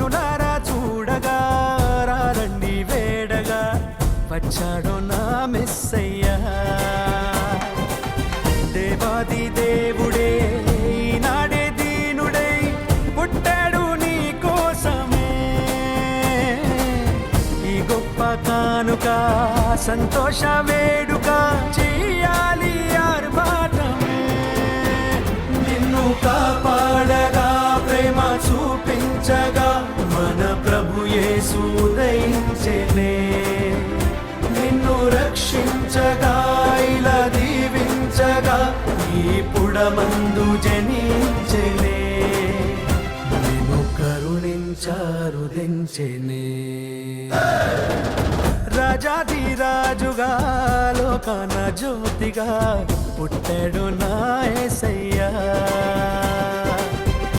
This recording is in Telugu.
కనులారా చూడగా రండి వేడగా వచ్చాడు నా మెస్సయ్యా. దేవాది దేవుడే ఈనాడే దీనుడై పుట్టాడు నీ కోసమే. ఈ గొప్ప కానుక సంతోష వేడుక చెయ్యాలి ఆర్భాటమే. నిన్ను కాపాడగా ప్రేమ చూపించగా మన ప్రభు యేసు ఉదయించెనే. నిన్ను రక్షించగా ఇలా దీవించగా ఈ పుడమందు జనించెనే. నిన్ను కరుణించారు దించెనే. రాజాది రాజుగా లోకాన జ్యోతిగా పుట్టాడు నా యేసయ్యా.